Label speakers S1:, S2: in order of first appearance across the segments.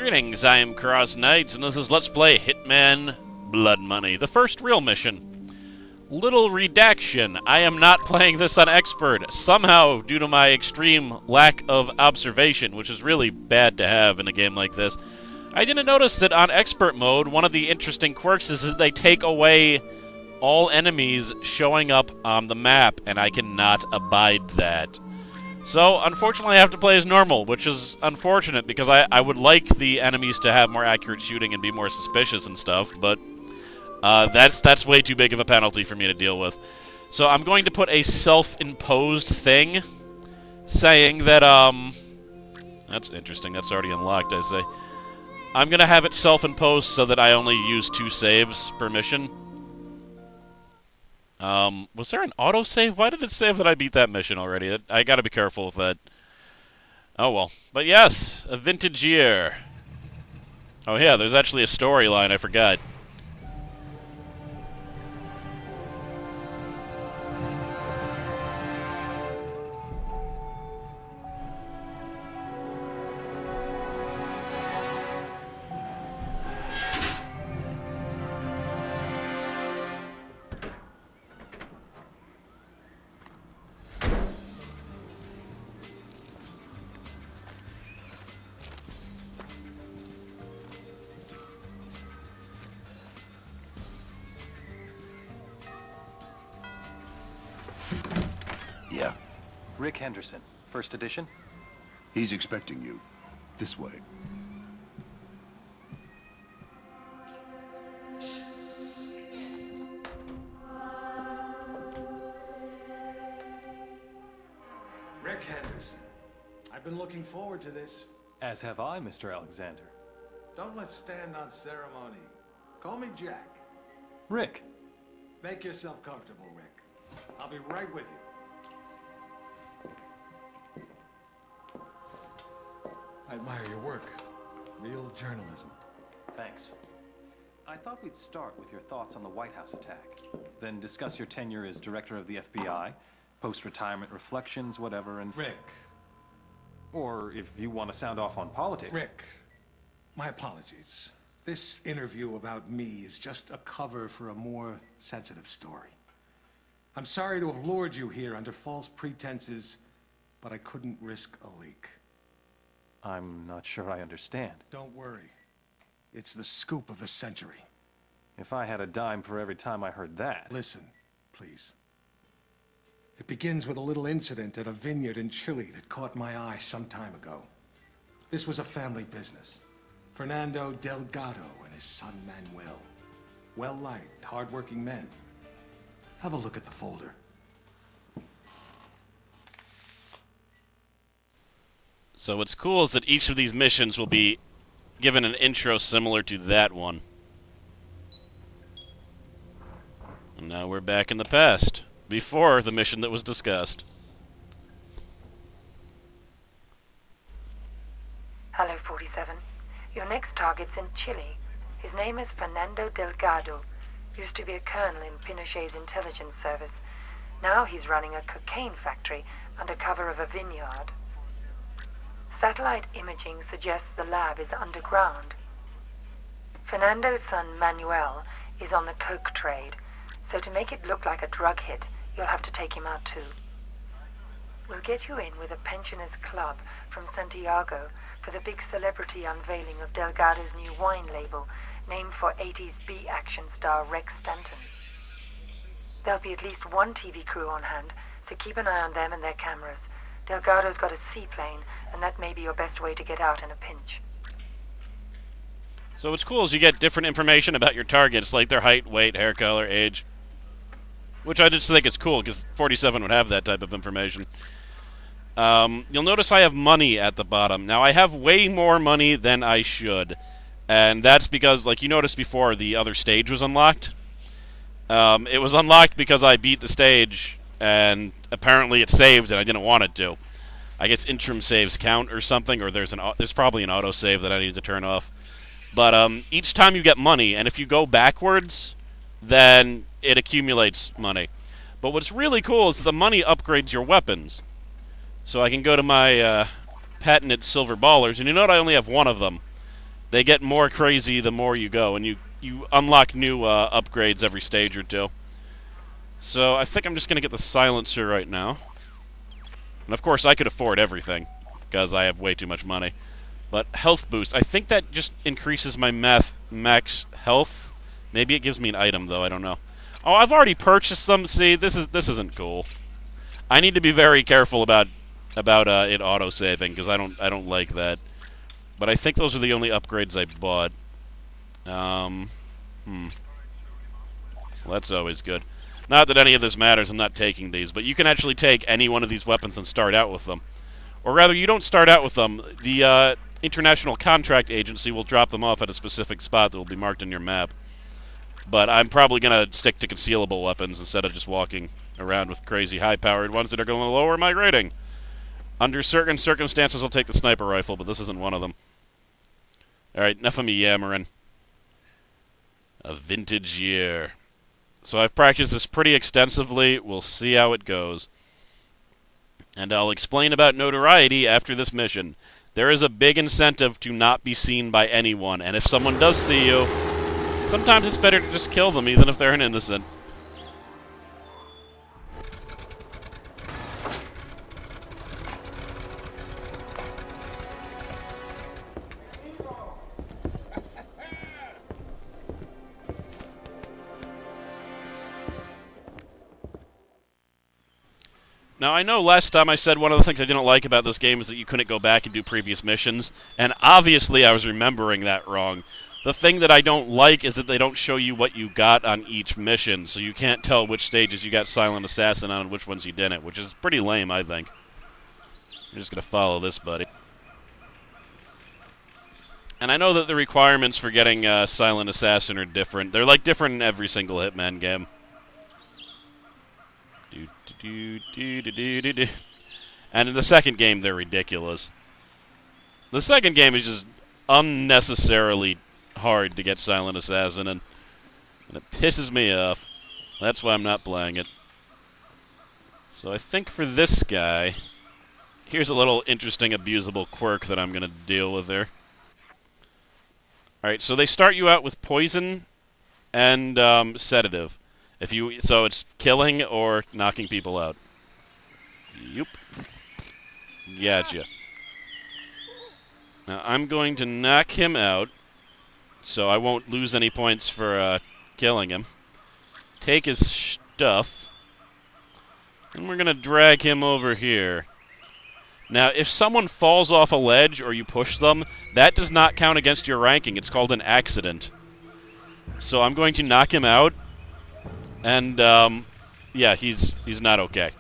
S1: Greetings, I am CrossKnights, and this is Let's Play Hitman Blood Money, the first real mission. Little redaction, I am not playing this on Expert, somehow due to my extreme lack of observation, which is really bad to have in a game like this. I didn't notice that on Expert mode, one of the interesting quirks is that they take away all enemies showing up on the map, and I cannot abide that. So, unfortunately, I have to play as normal, which is unfortunate, because I would like the enemies to have more accurate shooting and be more suspicious and stuff, but that's way too big of a penalty for me to deal with. So I'm going to put a self-imposed thing saying that, that's interesting, that's already unlocked, I say. I'm going to have it self-imposed so that I only use 2 saves per mission. Was there an autosave? Why did it save that I beat that mission already? I gotta be careful with that. Oh well. But yes, a vintage year. Oh yeah, there's actually a storyline, I forgot.
S2: Yeah.
S3: Rick Henderson, first edition.
S2: He's expecting you. This way.
S4: Rick Henderson. I've been looking forward to this.
S3: As have I, Mr. Alexander.
S4: Don't let's stand on ceremony. Call me Jack.
S3: Rick.
S4: Make yourself comfortable, Rick. I'll be right with you. I admire your work. Real journalism.
S3: Thanks. I thought we'd start with your thoughts on the White House attack. Then discuss your tenure as director of the FBI, post-retirement reflections, whatever, and...
S4: Rick.
S3: Or if you want to sound off on politics.
S4: Rick. My apologies. This interview about me is just a cover for a more sensitive story. I'm sorry to have lured you here under false pretenses, but I couldn't risk a leak.
S3: I'm not sure I understand.
S4: Don't worry. It's the scoop of the century.
S3: If I had a dime for every time I heard that...
S4: Listen, please. It begins with a little incident at a vineyard in Chile that caught my eye some time ago. This was a family business. Fernando Delgado and his son Manuel. Well-liked, hard-working men. Have a look at the folder.
S1: So what's cool is that each of these missions will be given an intro similar to that one. And now we're back in the past, before the mission that was discussed.
S5: Hello, 47. Your next target's in Chile. His name is Fernando Delgado. Used to be a colonel in Pinochet's intelligence service. Now he's running a cocaine factory under cover of a vineyard. Satellite imaging suggests the lab is underground. Fernando's son Manuel is on the coke trade, so to make it look like a drug hit, you'll have to take him out too. We'll get you in with a pensioners club from Santiago for the big celebrity unveiling of Delgado's new wine label, named for 80s B-action star Rex Stanton. There'll be at least 1 TV crew on hand, so keep an eye on them and their cameras. Delgado's got a seaplane, and that may be your best way to get out in a pinch.
S1: So what's cool is you get different information about your targets, like their height, weight, hair color, age. Which I just think is cool, because 47 would have that type of information. You'll notice I have money at the bottom. Now, I have way more money than I should. And that's because, like you noticed before, the other stage was unlocked. It was unlocked because I beat the stage, and apparently it saved, and I didn't want it to. I guess interim saves count or something, or there's probably an autosave that I need to turn off. But each time you get money, and if you go backwards, then it accumulates money. But what's really cool is the money upgrades your weapons. So I can go to my patented silver ballers, and you note I only have 1 of them. They get more crazy the more you go, and you unlock new upgrades every stage or two. So I think I'm just going to get the silencer right now. And of course I could afford everything, because I have way too much money. But health boost, I think that just increases my max health. Maybe it gives me an item, though, I don't know. Oh, I've already purchased them. See, this isn't cool. I need to be very careful about it auto-saving, because I don't like that. But I think those are the only upgrades I bought. Well, that's always good. Not that any of this matters, I'm not taking these, but you can actually take any one of these weapons and start out with them. Or rather, you don't start out with them. The International Contract Agency will drop them off at a specific spot that will be marked on your map. But I'm probably going to stick to concealable weapons instead of just walking around with crazy high-powered ones that are going to lower my rating. Under certain circumstances, I'll take the sniper rifle, but this isn't one of them. Alright, enough of me yammering. A vintage year. So I've practiced this pretty extensively. We'll see how it goes. And I'll explain about notoriety after this mission. There is a big incentive to not be seen by anyone, and if someone does see you, sometimes it's better to just kill them, even if they're an innocent. Now, I know last time I said one of the things I didn't like about this game is that you couldn't go back and do previous missions, and obviously I was remembering that wrong. The thing that I don't like is that they don't show you what you got on each mission, so you can't tell which stages you got Silent Assassin on and which ones you didn't, which is pretty lame, I think. I'm just going to follow this buddy. And I know that the requirements for getting Silent Assassin are different. They're like different in every single Hitman game. And in the second game, they're ridiculous. The second game is just unnecessarily hard to get Silent Assassin, and it pisses me off. That's why I'm not playing it. So I think for this guy, here's a little interesting abusable quirk that I'm going to deal with there. Alright, so they start you out with poison and sedative. So it's killing or knocking people out. Yup. Gotcha. Now I'm going to knock him out, so I won't lose any points for killing him. Take his stuff, and we're going to drag him over here. Now, if someone falls off a ledge or you push them, that does not count against your ranking. It's called an accident. So I'm going to knock him out. And, yeah, he's not okay.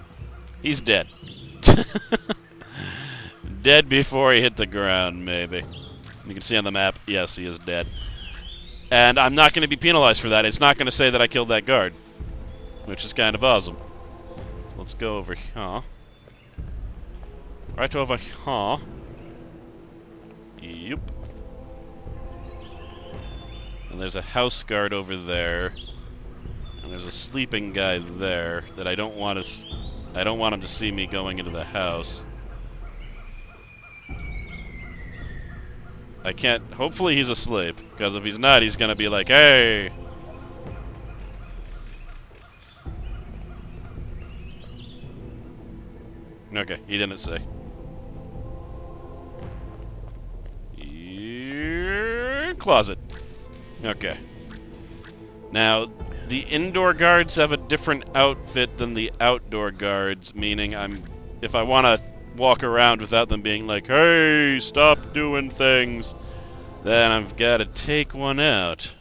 S1: He's dead. Dead before he hit the ground, maybe. You can see on the map, yes, he is dead. And I'm not going to be penalized for that. It's not going to say that I killed that guard, which is kind of awesome. So let's go over here. Right over here. Yep. And there's a house guard over there. And there's a sleeping guy there that I don't want him to see me going into the house. I can't. Hopefully he's asleep, because if he's not, he's gonna be like, "Hey." Okay, he didn't say. Closet. Okay. Now, the indoor guards have a different outfit than the outdoor guards, meaning if I want to walk around without them being like, "Hey, stop doing things," then I've got to take one out.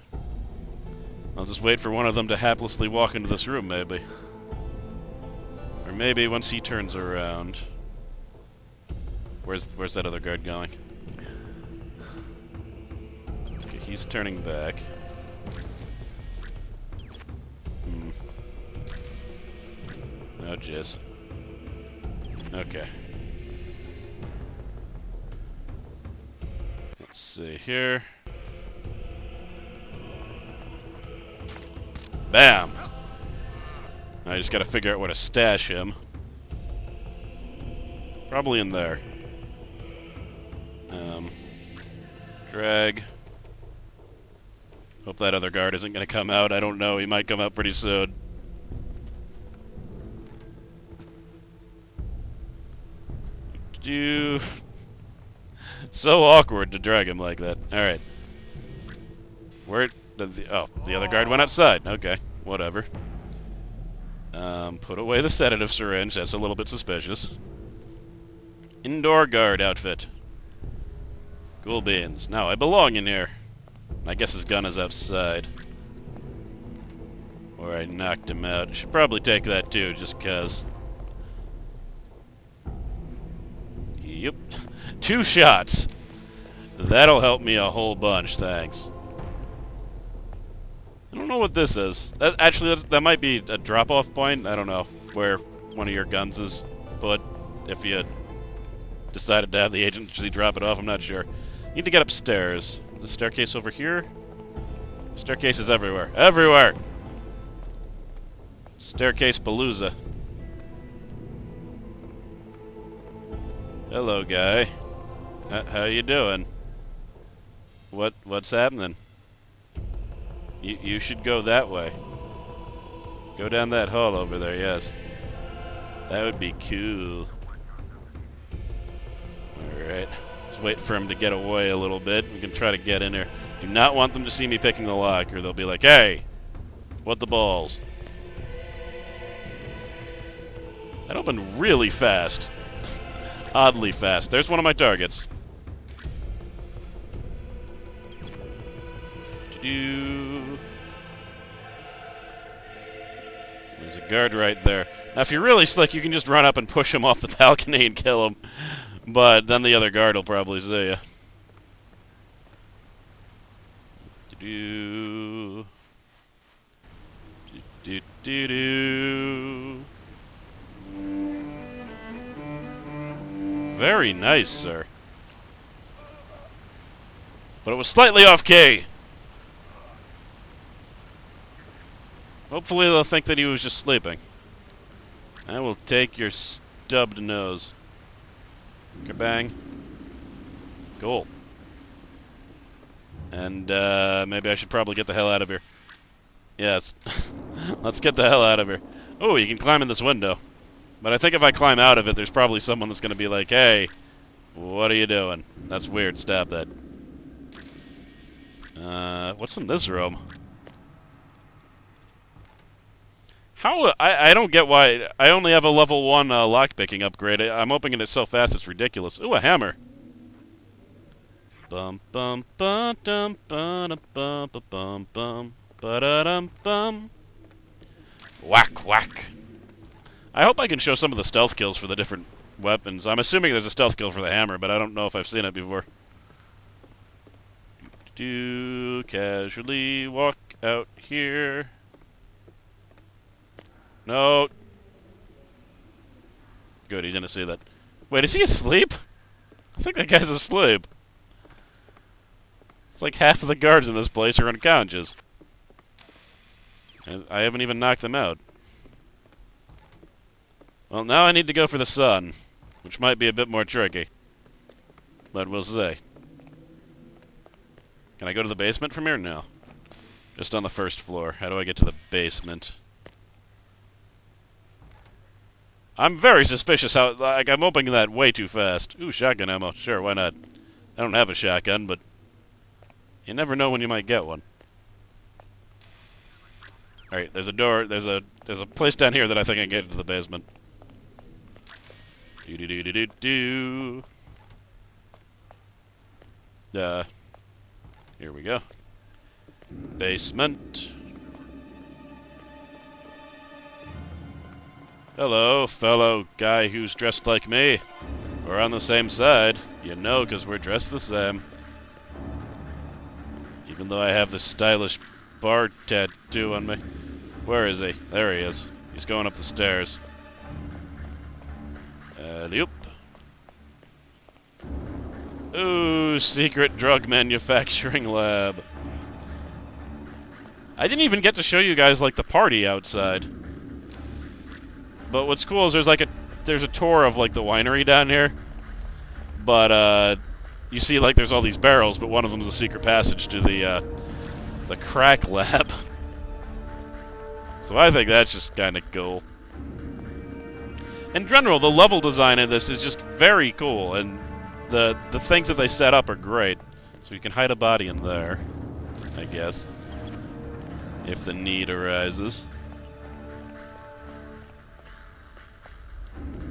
S1: I'll just wait for one of them to haplessly walk into this room, maybe. Or maybe once he turns around. Where's that other guard going? Okay, he's turning back. Oh, jizz. Okay. Let's see here. Bam! I just gotta figure out where to stash him. Probably in there. Drag. Hope that other guard isn't going to come out. I don't know. He might come out pretty soon. So awkward to drag him like that. Alright. Where... the other guard went outside. Okay. Whatever. Put away the sedative syringe. That's a little bit suspicious. Indoor guard outfit. Cool beans. Now, I belong in here. I guess his gun is outside. Or I knocked him out. I should probably take that too, just cause. Yep. 2 shots. That'll help me a whole bunch, thanks. I don't know what this is. That might be a drop-off point. I don't know where one of your guns is put. If you decided to have the agency drop it off, I'm not sure. Need to get upstairs. The staircase over here? Staircase is everywhere. Everywhere! Staircase Palooza. Hello, guy. How you doing? What's happening? You should go that way. Go down that hall over there, yes. That would be cool. Alright. Let's wait for him to get away a little bit. We can try to get in there. Do not want them to see me picking the lock, or they'll be like, hey! What the balls? That opened really fast. Oddly fast. There's one of my targets. There's a guard right there. Now, if you're really slick, you can just run up and push him off the balcony and kill him. But then the other guard will probably see you. Very nice, sir. But it was slightly off key. Hopefully they'll think that he was just sleeping. I will take your stubbed nose. Kabang. Cool. And, maybe I should probably get the hell out of here. Yes. Let's get the hell out of here. Oh, you can climb in this window. But I think if I climb out of it, there's probably someone that's going to be like, hey, what are you doing? That's weird. Stop that. What's in this room? How? I don't get why. I only have a level 1 lockpicking upgrade. I'm opening it so fast it's ridiculous. Ooh, a hammer. Bum bum bum dum bum bum bum bum ba-da-dum bum. Whack whack. I hope I can show some of the stealth kills for the different weapons. I'm assuming there's a stealth kill for the hammer, but I don't know if I've seen it before. Do casually walk out here. No. Good, he didn't see that. Wait, is he asleep? I think that guy's asleep. It's like half of the guards in this place are unconscious. And I haven't even knocked them out. Well, now I need to go for the sun, which might be a bit more tricky. But we'll see. Can I go to the basement from here? No. Just on the first floor. How do I get to the basement? I'm very suspicious how... Like, I'm opening that way too fast. Ooh, shotgun ammo. Sure, why not? I don't have a shotgun, but... You never know when you might get one. Alright, there's a door... There's a place down here that I think I can get into the basement. Do-do-do-do-do-do. Here we go. Basement. Hello, fellow guy who's dressed like me. We're on the same side. You know, because we're dressed the same. Even though I have this stylish bar tattoo on me. Where is he? There he is. He's going up the stairs. Yep. Ooh, secret drug manufacturing lab. I didn't even get to show you guys, like, the party outside. But what's cool is there's a tour of, like, the winery down here. But, you see, like, there's all these barrels, but one of them is a secret passage to the crack lab. So I think that's just kind of cool. In general, the level design in this is just very cool, and the things that they set up are great. So you can hide a body in there, I guess, if the need arises.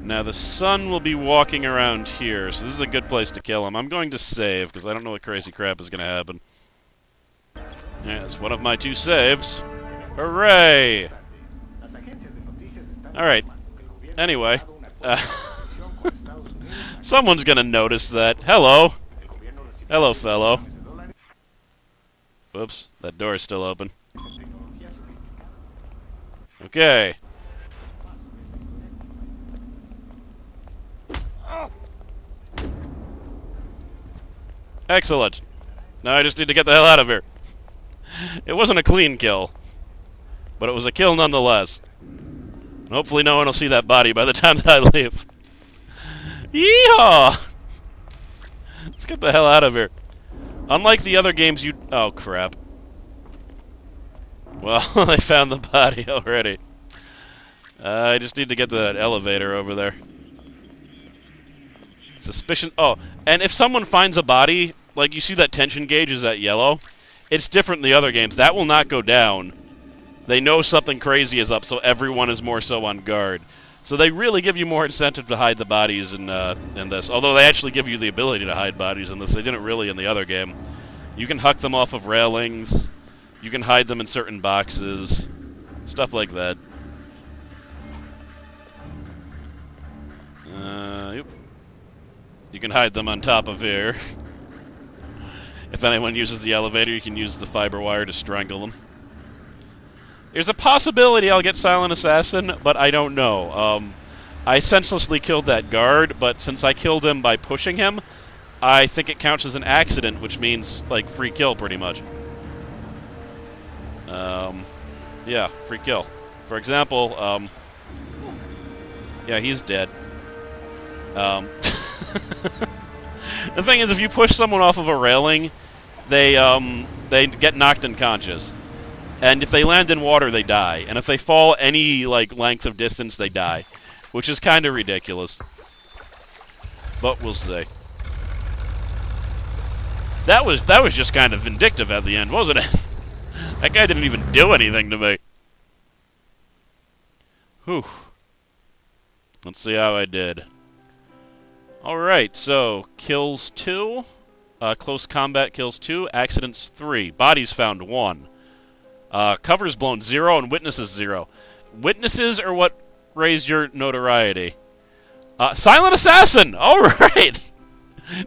S1: Now, the sun will be walking around here, so this is a good place to kill him. I'm going to save, because I don't know what crazy crap is going to happen. Yeah, it's one of my 2 saves. Hooray! Alright. Anyway. Someone's going to notice that. Hello. Hello, fellow. Whoops, that door is still open. Okay. Excellent. Now I just need to get the hell out of here. It wasn't a clean kill, but it was a kill nonetheless. And hopefully no one will see that body by the time that I leave. Yeehaw! Let's get the hell out of here. Unlike the other games oh, crap. Well, they found the body already. I just need to get to that elevator over there. Suspicion. Oh, and if someone finds a body, like you see that tension gauge is at yellow, it's different in the other games. That will not go down. They know something crazy is up, so everyone is more so on guard. So they really give you more incentive to hide the bodies in this. Although they actually give you the ability to hide bodies in this. They didn't really in the other game. You can huck them off of railings. You can hide them in certain boxes. Stuff like that. Yep. You can hide them on top of here. If anyone uses the elevator, you can use the fiber wire to strangle them. There's a possibility I'll get Silent Assassin, but I don't know. I senselessly killed that guard, but since I killed him by pushing him, I think it counts as an accident, which means, like, free kill, pretty much. Yeah, free kill. For example, yeah, he's dead. The thing is, if you push someone off of a railing, they get knocked unconscious. And if they land in water, they die. And if they fall any, like, length of distance, they die. Which is kind of ridiculous. But we'll see. That was just kind of vindictive at the end, wasn't it? That guy didn't even do anything to me. Whew. Let's see how I did. Alright, so, kills 2. Close combat kills 2. Accidents 3. Bodies found 1. Covers blown 0 and witnesses 0. Witnesses are what raise your notoriety. Silent Assassin! Alright!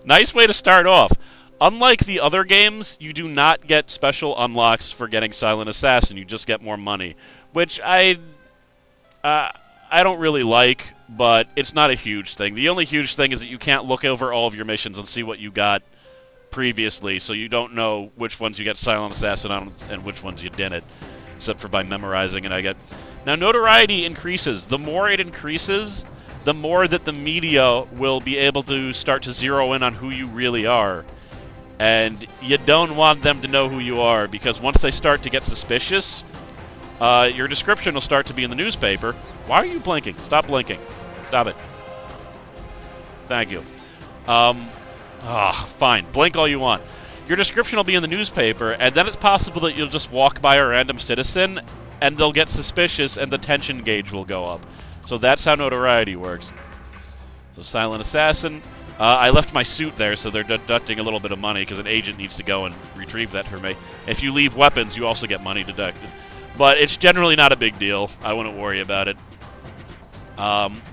S1: Nice way to start off. Unlike the other games, you do not get special unlocks for getting Silent Assassin. You just get more money. Which I don't really like, but it's not a huge thing. The only huge thing is that you can't look over all of your missions and see what you got previously, so you don't know which ones you get Silent Assassin on and which ones you didn't, except for by memorizing it. I get now notoriety increases. The more it increases, the more that the media will be able to start to zero in on who you really are. And you don't want them to know who you are, because once they start to get suspicious, your description will start to be in the newspaper. Why are you blinking? Stop blinking. Stop it. Thank you. Fine. Blink all you want. Your description will be in the newspaper, and then it's possible that you'll just walk by a random citizen, and they'll get suspicious, and the tension gauge will go up. So that's how notoriety works. So Silent Assassin. I left my suit there, so they're deducting a little bit of money, because an agent needs to go and retrieve that for me. If you leave weapons, you also get money deducted. But it's generally not a big deal. I wouldn't worry about it.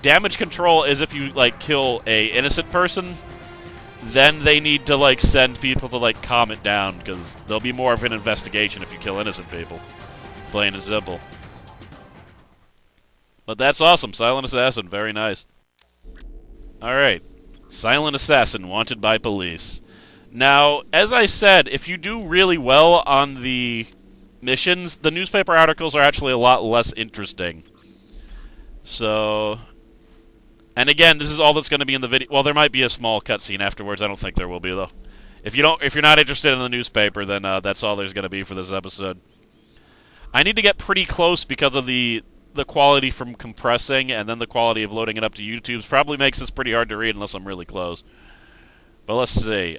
S1: Damage control is if you, like, kill a innocent person, then they need to, like, send people to, like, calm it down, because there'll be more of an investigation if you kill innocent people. Plain and simple. But that's awesome. Silent Assassin. Very nice. Alright. Silent Assassin, wanted by police. Now, as I said, if you do really well on the missions, the newspaper articles are actually a lot less interesting. So, And again, this is all that's going to be in the video. Well, there might be a small cutscene afterwards. I don't think there will be, though. If you're not interested in the newspaper, then that's all there's going to be for this episode. I need to get pretty close because of the quality from compressing, and then the quality of loading it up to YouTube probably makes this pretty hard to read unless I'm really close. But let's see.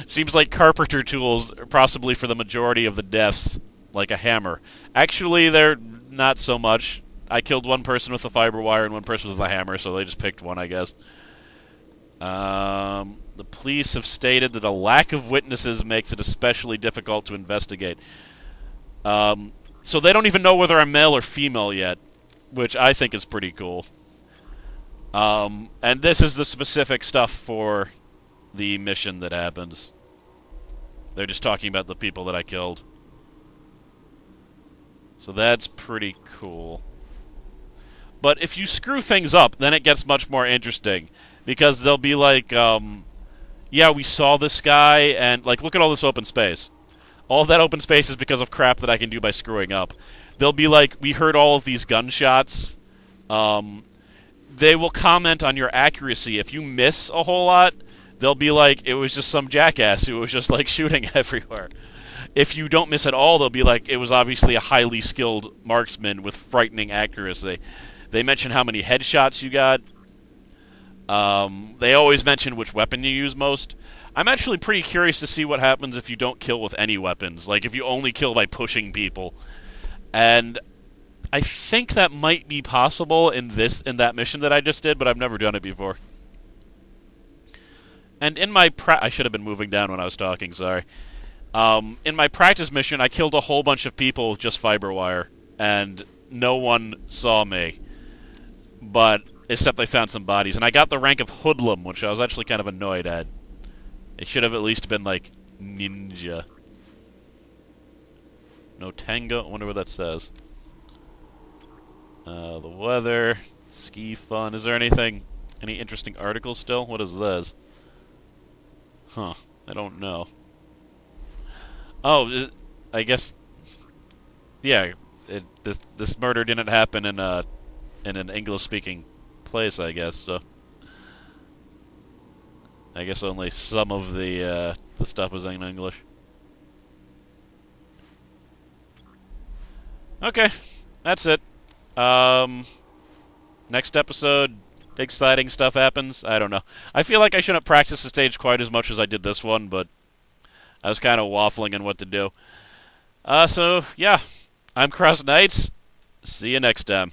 S1: Seems like carpenter tools are possibly for the majority of the deaths, like a hammer. Actually, they're not so much. I killed one person with a fiber wire and one person with a hammer, so they just picked one, I guess. The police have stated that a lack of witnesses makes it especially difficult to investigate. So they don't even know whether I'm male or female yet, which I think is pretty cool. And this is the specific stuff for the mission that happens. They're just talking about the people that I killed. So that's pretty cool. But if you screw things up, then it gets much more interesting. Because they'll be like, yeah, we saw this guy, and, like, look at all this open space. All of that open space is because of crap that I can do by screwing up. They'll be like, we heard all of these gunshots. They will comment on your accuracy. If you miss a whole lot, they'll be like, it was just some jackass who was just, like, shooting everywhere. If you don't miss at all, they'll be like, it was obviously a highly skilled marksman with frightening accuracy. They mention how many headshots you got. They always mention which weapon you use most. I'm actually pretty curious to see what happens if you don't kill with any weapons. Like, if you only kill by pushing people. And I think that might be possible in that mission that I just did, but I've never done it before. And in my I should have been moving down when I was talking, sorry. In my practice mission, I killed a whole bunch of people with just fiber wire, and no one saw me. But, except they found some bodies. And I got the rank of hoodlum, which I was actually kind of annoyed at. It should have at least been, like, ninja. No tango? I wonder what that says. The weather. Ski fun. Is there anything? Any interesting articles still? What is this? Huh. I don't know. Oh, I guess... Yeah, this murder didn't happen in an English-speaking place, I guess, so... I guess only some of the stuff was in English. Okay, that's it. Next episode, exciting stuff happens. I don't know. I feel like I shouldn't practice the stage quite as much as I did this one, but I was kind of waffling on what to do. So, yeah. I'm CrossKnights. See you next time.